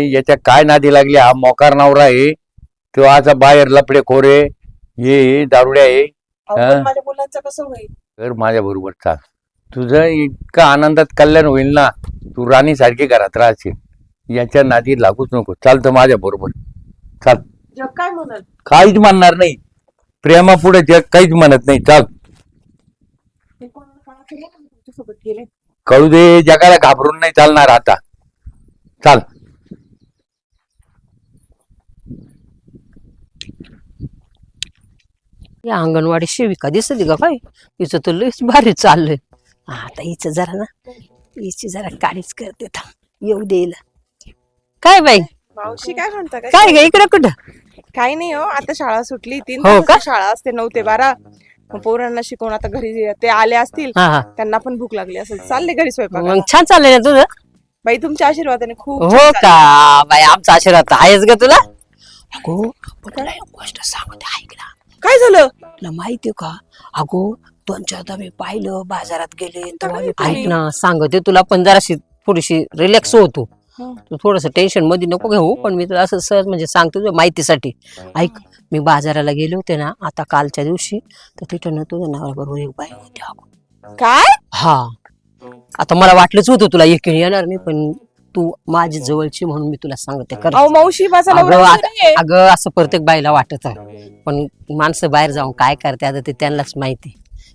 याच्या काय नादी लागली? हा मोकार नवरा आहे तो, आता बाहेर लपडे खोरे हे दारुड्या आहे. माझ्या मुलांचं कसं होईल? तर माझ्या बरोबर चाल, तुझं इतका आनंदात कल्याण होईल ना, तू राणी सारखी घरात राहशील. याच्या नादी लागूच नको. चालतं माझ्या बरोबर चाल. जग काय म्हणाल? काहीच म्हणणार नाही, प्रेमापुढे जग काहीच म्हणत नाही. चाल, तुमच्यासोबत गेले. कळू दे, जगाला घाबरून नाही चालणार आता. चाल. या अंगणवाडी सेविका दिसली का काय? हिचं तर लयच भारी चाललंय. आता हिचं जरा ना, हिची जरा काळीच करते थांब, येऊ देईल. काय बाई, मावशी काय म्हणता? काय ग इकडे कुठं? काही नाही हो, आता शाळा सुटली. 3 हो का? शाळा असते 9 ते 12. मग पोरांना शिकवून आता घरी ते आले असतील, हा हा, त्यांना पण भूक लागली असेल, चालले घरी स्वयंपाक. मग छान चाललंय ना तुझं? बाई तुमच्या आशीर्वादाने खूप हो छान का बाई, आमचा आशीर्वाद तर आहेच ग तुला. अगो पण तुला एक गोष्ट सांगते, ऐक ना. चाललंय. काय झालं? तुला माहितीये का? अगो 2-4दा मी पाहिलं, बाजारात गेले तेव्हा मी तुम्ही? ऐक ना, सांगते तुला पण जराशी थोडीशी रिलॅक्स होतो. तू थोडस टेन्शन मध्ये नको घेऊ, पण मी तुला असं सहज म्हणजे सांगतो तुझ्या माहितीसाठी. ऐक, मी बाजाराला गेले होते ना आता कालच्या दिवशी, तर तिथं ना तुझ्या नवऱ्याबरोबर एक बाई होती. अगो काय? हा, आता मला वाटलंच होतं तुला एकीने येणार नाही, पण तू माझी जवळची म्हणून मी तुला सांगते. अहो मावशी, माझा नवरा नाहीये. अगं असं प्रत्येक बाईला वाटत आहे, पण माणसं बाहेर जाऊन काय करते आता ते त्यांनाच माहिती.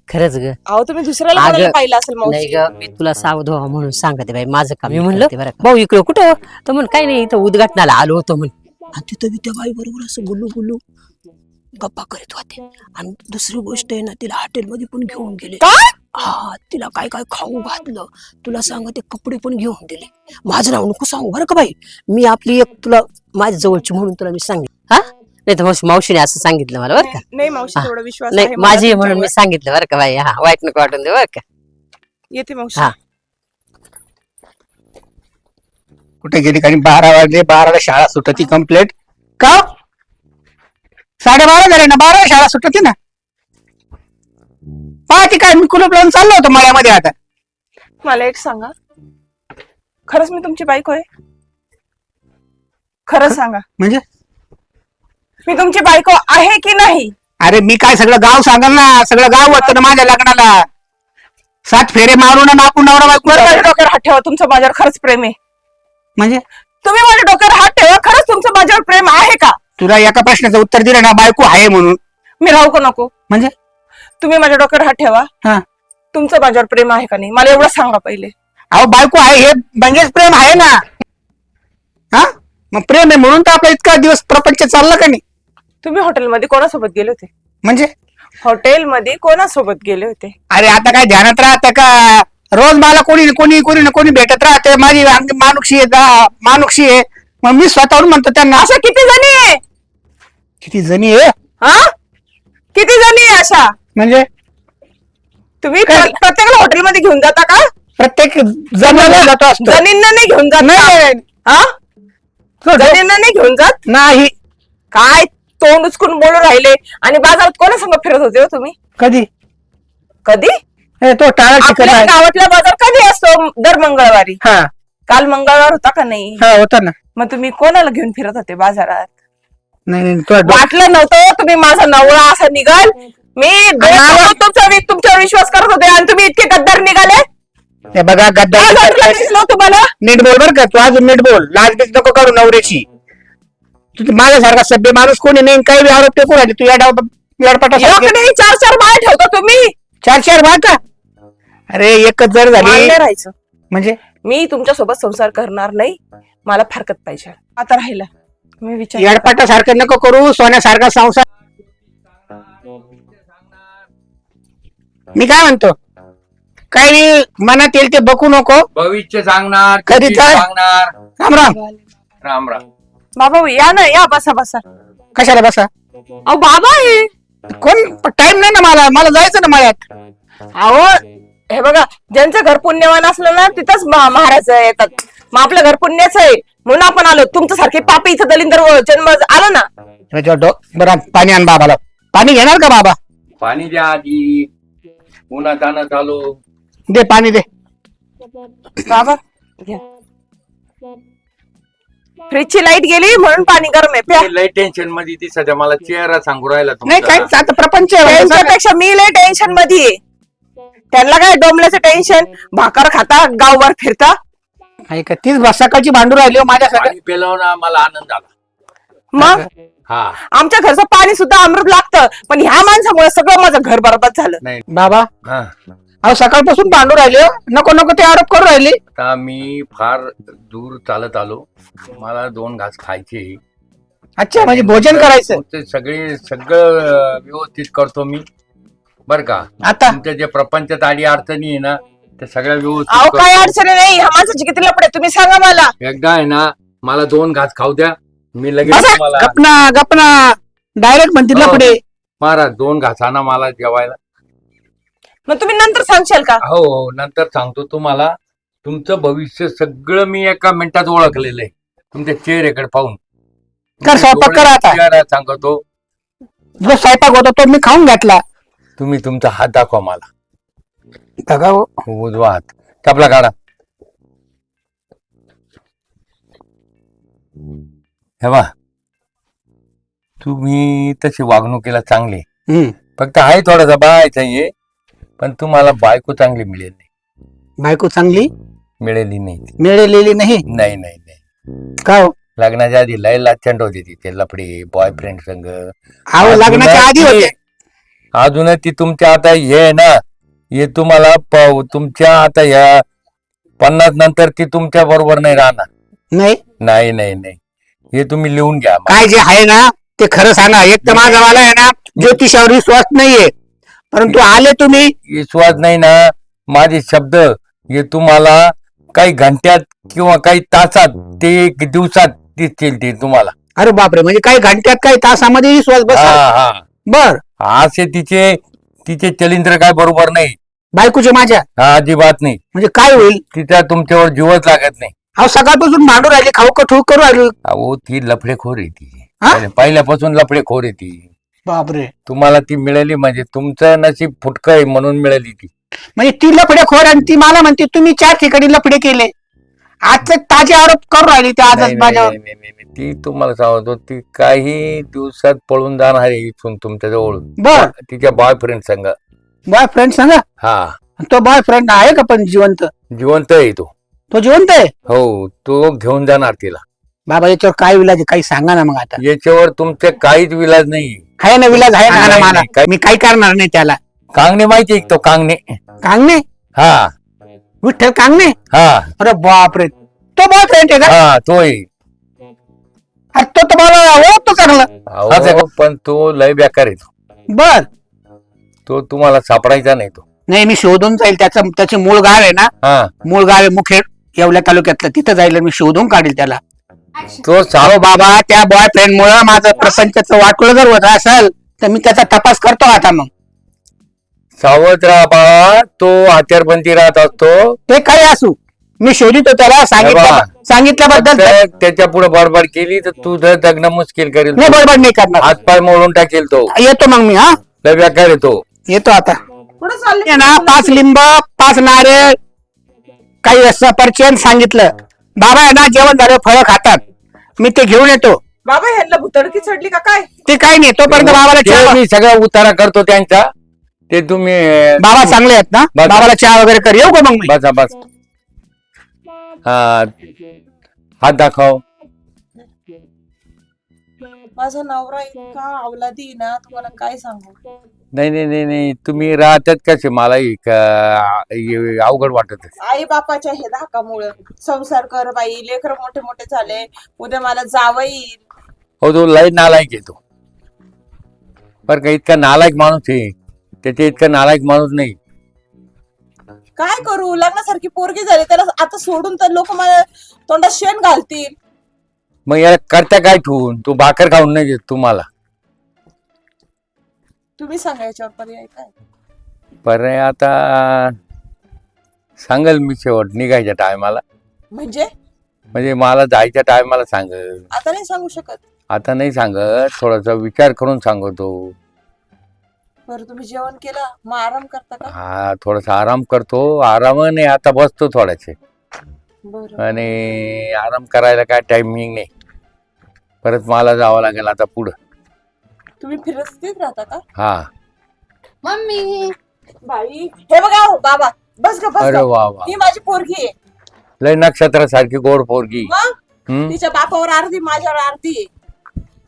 खरंच ग. अहो तुम्ही दुसऱ्याला अगं, कोणाला पाहिलं असेल नाही मावशी. ग, मी तुला सावध व्हा म्हणून सांगते बाई, माझं काम. मी म्हणलं बरं का, भाऊ इकडे कुठं? तर म्हण काही नाही, इथं उद्घाटनाला आलो होतो म्हण. आणि तिथं मी त्या बाई बरोबर असं बोलू बोलू गप्पा करीत होते. आणि दुसरी गोष्ट आहे ना, तिला हॉटेलमध्ये पण घेऊन गेले. हा, तिला काय काय खाऊ घातलं, तुला सांगते कपडे पण घेऊन दिले. माझं नाव नको सांगू बरं का बाई, मी आपली एक तुला माझ्या जवळची म्हणून तुला मी सांगितलं. हा, नाही तर मावशीने असं सांगितलं मला बरं का. नाही मावशी, थोडा विश्वास नाही आहे मला माझी म्हणून मी तुमच्यावर. सांगितलं बरं का बाई. हा, वाईट नको वाटून दे बरं का. येते मावशी. हा. कुठे गेली? कारण 12 वाजले, 12ला शाळा सुटती कंप्लीट. का 12:30 झाले ना, 12ला शाळा सुटती ना. पाहते काय, मी कुलूप लावून चाललो होतो मळ्यामध्ये. आता मला एक सांगा, खरंच मी तुमची बायको आहे? खरंच सांगा, म्हणजे मी तुमची बायको आहे की नाही? अरे मी काय सगळं गाव सांगाल ना, सगळं गाव होतं ना माझ्या लग्नाला. 7 फेरे मारून ना आपण नवरा बायको. बरं, माझ्या डोक्यावर हात ठेवा, तुमचं माझ्यावर खरंच प्रेम आहे? म्हणजे तुम्ही माझ्या डोक्यावर हात ठेवा, खरंच तुमचं माझ्यावर प्रेम आहे का? तुला एका प्रश्नाचं उत्तर दिलं ना, बायको आहे म्हणून. मी राहू का नको? म्हणजे तुम्ही माझ्या डोक्यावर हात ठेवा, हा, तुमचं माझ्यावर प्रेम आहे का नाही, मला एवढं सांगा पहिले. अहो बायको आहे हे म्हणजेच प्रेम आहे ना. हा, मग प्रेम आहे म्हणून तर आपला इतका दिवस प्रपंच चालला का नाही. तुम्ही हॉटेलमध्ये कोणासोबत गेले होते? म्हणजे हॉटेलमध्ये कोणासोबत गेले होते? अरे आता काय ध्यानात राहतं का? रोज मला कोणी कोणी कोणी ना कोणी भेटत राहते. माझी मानुक्षी आहे, मानुक्षी आहे. मग मी स्वतःहून म्हणतो त्यांना. अशा किती जणी आहे? किती जणी आहे? हा, किती जणी आहे अशा? म्हणजे तुम्ही प्रत्येकाला हॉटेलमध्ये घेऊन जाता का? प्रत्येक जणाला जातो असतो. जणींना नाही घेऊन जात? नाही, हा, जणींना नाही घेऊन जात? नाही. काय तोंड उचकून बोलून राहिले? आणि बाजारात कोणासंग फिरत होते हो तुम्ही? कधी? कधी? तो टाळा चिकन आपल्या आहे. गावातला बाजार कधी असतो? दर मंगळवारी. हा काल मंगळवार होता का नाही? हा होता ना. मग तुम्ही कोणाला घेऊन फिरत होते बाजारात? नाही नाही, तो वाटलं नव्हतं तुम्ही माझा नवरा असा निघाल. मी तुमच्यावर विश्वास करत होते आणि तुम्ही इतके गद्दार निघाले. हे बघा गद्दार. तुम्हाला नीट बोल बर का, तू अजून नीट बोल. लाज बीज नको करू नवऱ्याची. तू माझ्यासारखा सभ्य माणूस कोणी नाही, काही बी आरोप टेकू राहिले. तू याडपटा नाही, 4-4 बाय ठेवता तुम्ही. 4-4 बायका. अरे एकच जर झाली मान्य राहायचं. म्हणजे मी तुमच्या सोबत संसार करणार नाही, मला फारकत पाहिजे. आता राहिला मी विचार, याडपाटा सारखं नको करू, सोन्यासारखा संसार. मी काय म्हणतो, काही मनात येईल ते बघू नको. भविष्य सांगणार, कधी कधी काय? सांगणार. राम राम. राम राम. बाबा या ना, या बसा बसा. कशाला बसा? अहो बाबा आहे. कोण? टाइम नाही ना मला, मला जायचं ना मळ्यात. अहो हे बघा, ज्यांचं घर पुण्यवान असलं ना तिथंच महाराज येतात. मग आपलं घर पुण्याचं आहे म्हणून आपण आलो. तुमच्या सारखे पापी इथं दलिंदर जन्म आलो ना. बरं पाणी आण बाबाला. पाणी घेणार का बाबा? पाणी द्या आधी, उन्हा ताना चालू. दे पाणी दे. बाबा घ्या. फ्रीजची लाईट गेली म्हणून पाणी गरम आहे प्या. लय टेन्शन मध्ये ती सध्या मला चेहरा सांगू राहिला नाही काय तुमचा. आता प्रपंच आहे. त्यांच्यापेक्षा मी लय टेन्शन मध्ये आहे. त्यांना काय डोंबल्याचं टेन्शन, भाकर खाता गावभर फिरता. ऐका तीच सकाळची भांडू राहिली हो माझ्या सगळ्या. पाणी पेलवून मला आनंद झाला. मग हा आमच्या घरचं पाणी सुद्धा अमृत लागतं, पण ह्या माणसामुळे सगळं माझं घर बरबाद झालं. नाही बाबा हा अहो सकाळपासून भांडू राहिले हो. नको नको ते आरोप करू राहिले. आता मी फार दूर चालत आलो, मला 2 घास खायचे. अच्छा म्हणजे भोजन करायचं ते सगळं व्यवस्थित करतो मी बर का. आता. तुमच्या जे प्रपंचात आडी अडचणी आहे ना ते सगळ्या अहो व्यवस्थित काय करतो. अडचणी नाही, ह्या माणसाची किती लपडे तुम्ही सांगा मला. एकदा आहे ना मला 2 घास खाऊ द्या, मी लगेच बसा, तुम्हाला गपना डायरेक्ट म्हणतील ना हो. पुढे. महाराज 2 घासाना मला जेवायला. मग तुम्ही नंतर सांगशाल का? हो हो नंतर सांगतो तुम्हाला. तुमचं भविष्य सगळं मी एका मिनिटात ओळखलेलं आहे तुमच्या चेहऱ्याकडे पाहून. कर स्वयंपाक करा आता. चेहरा सांगतो. जो स्वयंपाक होता तो मी खाऊन घेतला. तुम्ही तुमचा हात दाखवा मला. बघा हो. उजवा हात चपला काढा. हे बा तुम्ही तशी वागणुकीला चांगली, हम्म. फक्त आहे थोडासा बायचा ये, पण तुम्हाला बायको चांगली मिळेल नाही. बायको चांगली मिळेली नाही. मिळालेली नाही. नाही नाही नाही का हो? लग्नाच्या आधी लय लाचंड होती ती, ते लफडी बॉयफ्रेंड संग. अहो लग्नाच्या आधी होते. अजूनही ती तुमच्या आता हे आहे ना, हे तुम्हाला तुमच्या आता ह्या 50 नंतर ती तुमच्या बरोबर नाही राहणार. नाही नाही नाही नाही हे तुम्ही लिहून घ्या. काय जे आहे ना ते खरं सांगा. एक तर माझा वाला आहे ना ज्योतिषावर विश्वास नाहीये, परंतु आले तुम्ही. विश्वास नाही ना, माझे शब्द हे तुम्हाला काही घंट्यात किंवा काही तासात ते एक दिवसात दिसतील ते तुम्हाला. अरे बापरे, म्हणजे काही घंट्यात काही तासामध्ये विश्वास बस. हा हा बर असे तिचे चलिंद्र काय बरोबर नाही. बायकोचे माझ्या हा अजिबात नाही. म्हणजे काय होईल? तिचा तुमच्यावर जीवच लागत नाही. अहो सकाळपासून भांडू राहिले, खाऊ कठू करू राहिले. अहो ती लफडेखोर आहे ती. हा? पहिल्यापासून लफडेखोर आहे ती. बापरे, तुम्हाला ती मिळाली म्हणजे तुमचं नशीब फुटकं आहे म्हणून मिळाली ती. म्हणजे ती लफडे खोर आणि ती मला म्हणते तुम्ही 4 ठिकाणी लफडे केले. आजचे ताजे आरोप करू राहिले ते नाही, आजच नाही, माझ्यावर. नाही, नाही, नाही. ती तुम्हाला सांगतो ती काही दिवसात पळून जाणार आहे इथून तुमच्या जवळ. बर. तिच्या बॉयफ्रेंड संग. बॉयफ्रेंड सांगा. हा तो बॉयफ्रेंड आहे का पण जिवंत? जिवंत आहे तो. तो जिवंत आहे? हो तो घेऊन जाणार तिला. बाबा याच्यावर काय विलाज आहे? काही सांगा ना मग आता. याच्यावर तुमचे काहीच विलाज नाही. आहे ना विलाज आहे नाही, ना मला. नाही, काय- मी काही करणार नाही त्याला. कांगणे माहिती आहे का तो कांगणे? कांगणे? हा विठ्ठल कांगणे? हा अरे बापरे, तो बॉयफ्रेंड आहे का? हा तोय. अरे तो तर मला ओळखतो चांगला. अहो, पण तो लय बेकार आहे तो. बर. तो तुम्हाला सापडायचा नाही तो. नाही मी शोधून जाईल. त्याचे मूळ गाव आहे ना, हा मूळ गाव आहे मुखेड येवल्या तालुक्यातलं, तिथं जाईल आणि मी शोधून काढेल त्याला. तो अहो बाबा त्या बॉयफ्रेंड मुळे माझं प्रपंचाचं वाटोळं जर होत असेल तर मी त्याचा तपास करतो आता. मग सावध राहा बाळा, तो हत्यारबंदी राहत असतो. ते काही असू, मी शोधितो त्याला. सांगितल्याबद्दल तर त्याच्या पुढे बडबड केली तर तुझं जगणं मुश्किल करेल. मी बडबड नाही करणार. हातपाय मोडून टाकेल तो. येतो मग मी. हा लय बेकार आहे तो. येतो आता. कुठं चालले? हे ना 5 लिंब 5 नारळ काही सफरचंद सांगितलं. बाबा आहे ना जेवण झालं फळं खातात, मी ते घेऊन येतो. बाबा ह्यांना भुतडकी चढली का काय? ते काही नाही तोपर्यंत बाबाला ते चहा. मी सगळा उतारा करतो त्यांचा. ते तुम्ही बाबा चांगले आहेत ना? बस. बाबाला चहा वगैरे कर. येऊ का मग मी? बसा बस. हा हात दाखव. माझा नवरा इतका अवलादी ना, तुम्हाला काय सांगू. नाही नाही नाही नाही तुम्ही राहतात कसे मला अवघड वाटत. आई बापाच्या हे धाकामुळे संसार कर बाई, लेकर मोठे मोठे झाले, उद्या मला जावं येईल. हो तो लय नालायक येतो बर का. इतका नालायक माणूस आहे, त्याच्या इतका नालायक माणूस नाही. काय करू, लग्नासारखी पोरगी झाली त्याला आता सोडून तर लोक मला तोंडात शेण घालतील. मग याला करता काय ठेवून? तू भाकर खाऊन नाही देत तुम्हाला. तुम्ही सांगा याच्यावर पर्याय काय. पर्याय आता सांगल मी शेवट निघायच्या टायमाला. म्हणजे मला जायच्या टायमाला सांगल. आता नाही सांगू शकत. आता नाही सांगत, थोडासा विचार करून सांगतो. बरं तुम्ही जेवण केलं, मग आराम करता का? हा थोडासा आराम करतो. आरामाने आता बसतो थोड्याचे. बरं आणि आराम करायला काय टायमिंग नाही. परत मला जावं लागेल आता पुढं. तुम्ही फिरस्तीत राहता का? हा. मम्मी बाई हे बघा हो बाबा, बस ग बस अरे ग. वा वा, ही माझी पोरगी आहे. लय नक्षत्रासारखी गोड पोरगी. मग हम्म. तिच्या बापावर अर्धी माझ्यावर अर्धी आहे.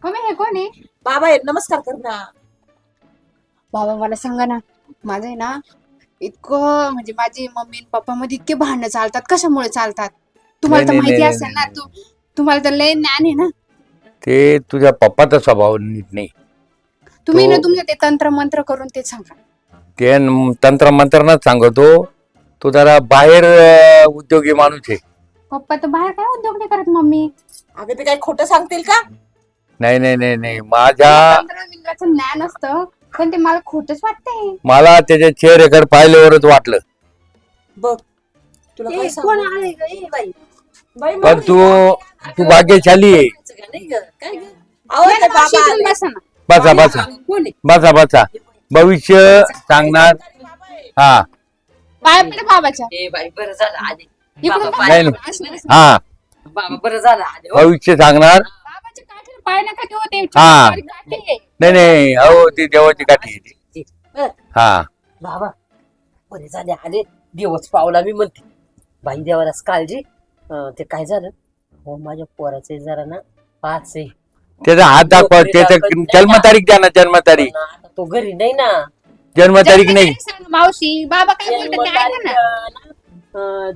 मम्मी हे कोण आहे? बाबा आहे, नमस्कार कर ना. बाबा मला सांगा ना, माझं आहे ना इतकं म्हणजे माझी मम्मी आणि पप्पा मध्ये इतके भांडणं चालतात, कशामुळे चालतात तुम्हाला तर नाही, माहिती नाही, असेल ना. तुम्हाला तर लय ज्ञान आहे ना. ते तुझ्या पप्पाचा स्वभाव नीट नाही. तुम्ही ना तो- तुमचं ते तंत्र मंत्र करून ते सांगा. ते तंत्र मंत्रनाच सांगतो. तो जरा बाहेर उद्योगी माणूस आहे. पप्पा तर बाहेर काय उद्योग नाही करत मम्मी. अगं ते काय खोटं सांगतील का? नाही नाही नाही नाही, माझ्या तंत्रविंत्राचं ज्ञान असतं, पण ते मला खोटच वाटतंय. मला त्याच्या चेहऱ्याकडे पाहिल्यावरच वाटलं. बघ तुला काय कोण सांगू? आले ग? ए बाई, बाई, पण तू भाग्यशाली आहे. नाही ग, काय ग? अहो, ते या ना, बाबा मावशी, आले. इथून बसा ना. बसा बसा कोण आहे? बसा बसा. भविष्य सांगणार. हा पाया पडे बाबाच्या. ए बाई, बरं झालं आले. इकडून बाबा, बसा. नाही, नाही. असं बसा. हा बाबा बरं झालं आले हो. भविष्य सांगणार. बाबाच्या काठीवर पाय नका ठेवू, ते हा. छोटी काठी आहे. नाही नाही, अहो ती देवाची काठी आहे ती. बरं, हा बाबा बरे झाले आले. दिवस पावला मी म्हणते. बाई देवालाच काळजी. ते काय झालं हो, माझ्या पोराचे जरा ना 5 आहे. त्याचा हात दाखवा. त्याचं जन्मतारीख द्या ना. जन्मतारीख पण आता तो घरी नाही ना. जन्मतारीख नाही. जन्मतारीख सांग मावशी. बाबा काय बोलतात ते ऐका ना.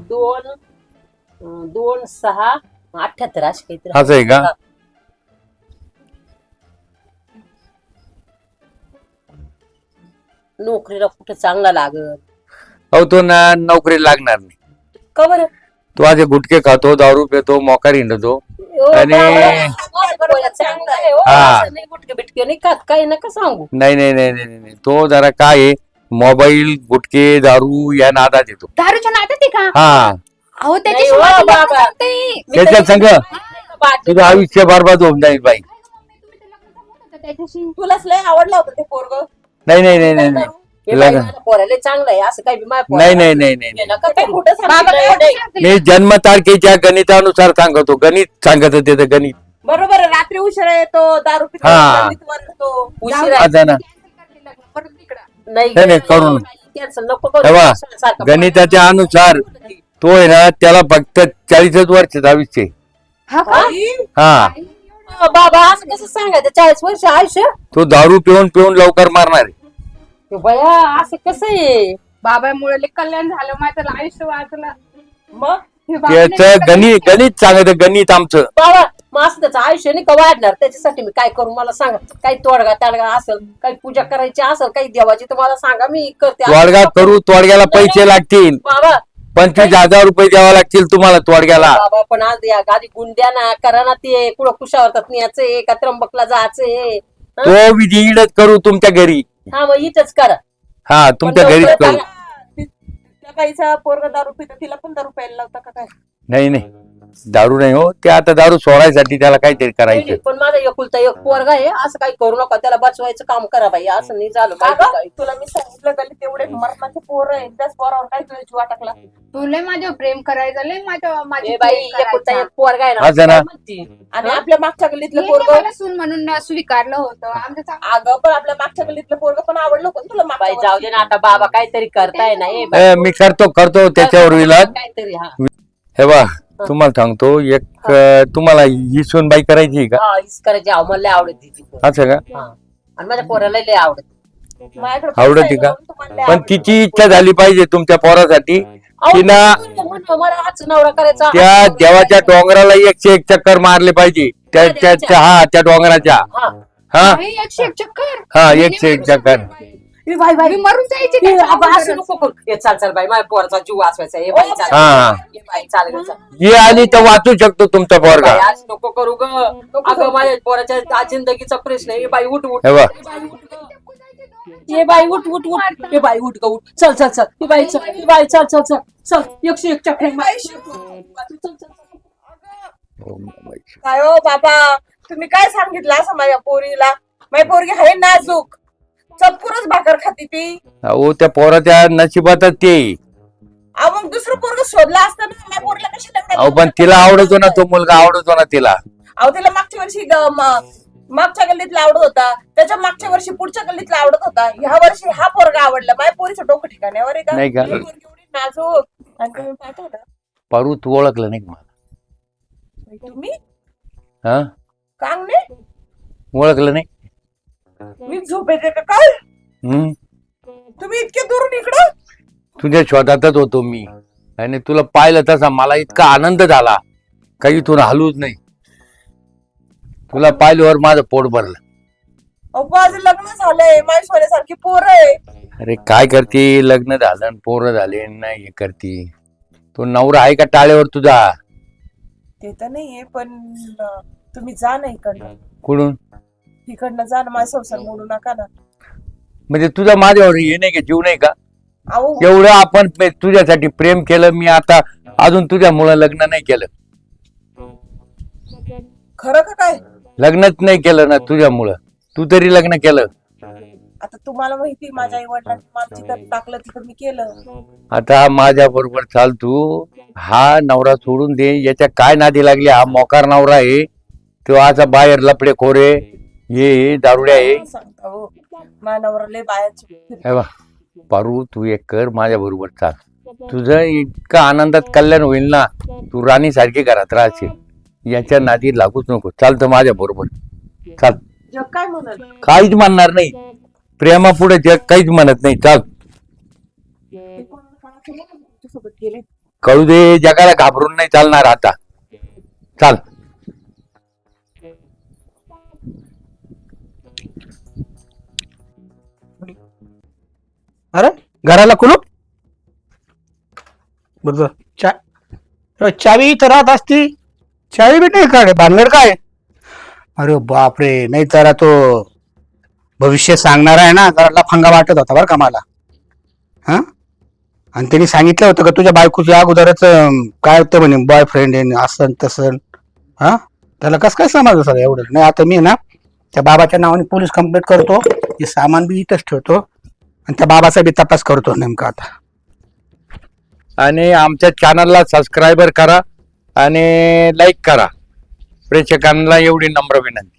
2/6/78 अशी काहीतरी. असं आहे का? नोकरीला कुठं चांगला लागल अहो तो ना नोकरी लागणार नाही. का बरं? तो आज गुटखे खातो, दारू पितो, मोकार हिंडतो. ओ, आणि- माझं पोरगं चांगलं आहे, हो. हा. असं नाही गुटके बिटके नाही खात, काही नका सांगू. नाही नाही नाही नाही नाही. तो जरा काय आहे, मोबाईल, गुटखे, दारू या नादात येतो. दारूच्या नादात आहे का? हा अहो नाही त्याच्याशी हो, माझं लग्न बाबा. जमतंय. मी त्याच्या तरी- संग तुझं आयुष्य बरबाद होऊन जाईल बाई. तुम्ही ते लग्न जमवत होतं त्याच्याशी. तुलाच लय आवडलं होतं ते पोरग. नाही नाही नाही नाही नाही. हे तुला बाई, का- माझ्या पोराला चांगलं आहे असं काही बी माझ्या नाही पोराला नाही नाही नाही हे नाही. नका काय करू. खोटं बाबा सांगतील? काय नाही. सांगते? मी जन्मतारखेच्या गणितानुसार सांगतो. गणित सांगत त्याचं गणित. बरोबर आहे, रात्री उशिरा येतो, दारू पितो, हा. गल्लीत वरडतो. उशिरा आता ना परत तिकडं. नाही नाही, नाही, करू नका. कॅन्सल नको करू. तेव्हा सारखं गणिताच्या अनुसार तो आहे ना, त्याला फक्त 40 वर्ष आयुष्य आहे. हा का? बाई, हा हो, बाबा असं कसं सांगायचं 40 वर्ष आयुष्य. तो दारू पिऊन पिऊन लवकर मारणार आहे. हे बया असं कसं आहे? बाबामुळे लय कल्याण झालं, माझं आयुष्य वाचलं. मग हे बाबाने त्याचं गणित गणित सांगत गणित आमचं. बाबा मग असं त्याचं आयुष्य नाही का वाढणार? त्याच्यासाठी मी काय करू मला सांगा. काही तोडगा ताडगा असेल, काही पूजा करायची असेल, काही देवाची तर मला सांगा, मी करते. तोडगा करू. तोडग्याला पैसे लागतील. बाबा 25,000 रुपये द्यावा लागतील तुम्हाला तोडग्याला. बाबा पण आज या गादी गुंड्या ना करा ना, ते कुठं कुशावर न्यायचंय का त्र्यंबकला जायचंय. तो विधी इडच करू तुमच्या घरी. हा मग इथंच करा. हा तुमच्या पण घरीच लवकर करू. त्या बाईचा पोरगा दारू पितो, तिला पण दारू प्यायला लावता का काय? नाही नाही, दारू नाही हो. ते आता दारू सोडायसाठी त्याला काहीतरी करायचं. पण माझा एकुलता एक पोरगा आहे, असं काही करू नका. त्याला बचवायचं काम करा बाई. असं नाही झालं पाहिजे अगं, काही. तुला मी सांगितलं गल्ली तेवढे मरणाचे पोरं आहे, त्याच पोरावर काय तुला जीवा टाकला? तू लय माझ्यावर प्रेम करायचं, लय माझी ए बाई एकुलता एक पोरगा आहे ना, असं ना. काय म्हणती? आणि आपल्या मागच्या गल्लीतलं यांनी पोरग, मला सून म्हणून स्वीकारलं होतं. आमचं चांगलं अगं पण आपल्या मागच्या गल्लीतलं पोरग पण आवडलं पण तुला बाई मागच्या जाऊ दे ना आता, बाबा काहीतरी करताय ना. ए बाई, मी करतो त्याच्यावर विलाज. काहीतरी हा हे बा तुम्हाला सांगतो एक तुम्हाला ही सूनबाई करायची आहे का? हा, हीच करायची. अहो, मला लय आवडते ती पोरं. असं का? हा. आणि माझ्या पोराला लय आवडते. माझ्याकडे आवडती पैसा आहे का? म्हणून तुम्हाला लय पण आवडतं. तिची इच्छा झाली पाहिजे तुमच्या पोरासाठी. अहो, तिला म्हणतो, मला हाच नवरा करायचा. त्या देवाच्या डोंगराला 101 चक्कर मारले पाहिजे. हा त्या डोंगराच्या. हा. हा बाई, 101 चक्कर. हा 101 चक्कर. ए बाई बाई मी मरून जायचे ए, अगं, असं नको करू. ए, चाल बाई, माझ्या पोराचा जीव वाचवायचा. ए बाई चाल. हा. ए बाई चाल गं, चाल. ये आली तर वाचू शकतो तुमचा पोरगा. बाई, आज नको करू ग. अगं माझ्या पोराच्या जिंदगीचा प्रश्न आहे. ए बाई उठ उठ. हे बा ए बाई उठ उठ उठ. ए बाई उठ ग उठ. चल चल चल. ए बाई चल. ए बाई चल चल चल. चल 101 चक्कर मार. चल, चल. काय हो बाबा, तुम्ही काय सांगितलं असं माझ्या पोरीला? माझी पोरगी आहे नाजूक, चतकुरच भाकर खाती ती. अहो त्या पोराच्या नशिबातच ते. अहो मग दुसरं पोरग शोधला असता ना, माझ्या पोरीला कशी लग्न अहो पण तिला आवडतो ना तो मुलगा, आवडतो ना तिला. अहो तिला मागच्या वर्षी मागच्या गल्लीतला आवडत होता, त्याच्या मागच्या वर्षी पुढच्या गल्लीतला आवडत होता, ह्या वर्षी हा पोरगा आवडला. माझ्या पोरीचं डोकं ठिकाण्यावर आहे का? नाही का? ही पोरगी एवढी नाजूक आणि तुम्ही पाठवलं पारू तू ओळखलं नाही का मला? तुम्ही हा कांगणे, ओळखलं नाही? मी झोपेते का काय? हम्म तुम्ही इतके दुरून इकडं? तुझ्या शोधातच होतो मी आणि तुला पाहिलं तसा मला इतका आनंद झाला काही इथून हलूच नाही. तुला पाहिल्यावर माझं पोट भरलं. अहो माझं लग्न झालंय, माझ्या सोन्यासारखी पोर आहे. अरे काय करते, लग्न झालं आणि पोरं झाले नाही हे करते. तो नवरा आहे का टाळेवर तुझा? ते तर नाहीये, पण तुम्ही जा ना इकडनं. कुठून? इकडनं जा ना, माझा संसार मोडू नका ना. म्हणजे तुझा माझ्यावर हे नाही का, जीव नाही का? अहो एवढं आपण तुझ्यासाठी प्रेम केलं मी, आता अजून तुझ्यामुळं लग्न नाही केलं. खरं का काय? लग्नच नाही केलं ना तुझ्यामुळं. तू तरी लग्न केलं. आता तुम्हाला माहिती माझ्या आई वडिलांनी मला जिथं टाकलं तिथं मी केलं. आता माझ्या बरोबर चाल तू. हा नवरा सोडून दे, याच्या काय नादी लागली? हा मोकार नवरा आहे तो. आता बाहेर लपडे खोरे हे दारुड्या आहे. सांगता हो, माझ्या नवरा लय बाहेर. हे बघ पारू, तू एक कर माझ्या बरोबर चाल. तुझं इतका आनंदात कल्याण होईल ना, तू राणी सारखी घरात राहशील. याच्या नादी लागूच नको. चालतं माझ्या बरोबर चाल. जग काय म्हणाल? काहीच म्हणणार नाही. प्रेमापुढे जग काहीच म्हणत नाही. चाल. सोबत गेले कळू दे, जगाला घाबरून नाही चालणार आता. चाल. अरे घराला कुलूप बरोबर. चावी इथं राहत असती, चावी बी नाही काढे. भानगड काय? अरे बापरे, नाही जरा तो भविष्य सांगणार आहे ना, जरा लफंगा वाटत होता बरं का मला. हा, आणि त्यांनी सांगितलं होतं का तुझ्या बायकोच्या अगोदरच काय होतं म्हणे, बॉयफ्रेंड आहे असं तसं. हा, त्याला कसं काय समजलं सर एवढं? नाही आता मी ना त्या बाबाच्या नावाने पोलीस कंप्लेंट करतो, हे सामान बी इथंच ठेवतो आणि त्या बाबाचा बी तपास करतो नेमका आता. आणि आमच्या चॅनलला सबस्क्राईबर करा आणि लाईक करा. प्रेक्षकांना एवढी नम्र विनंती.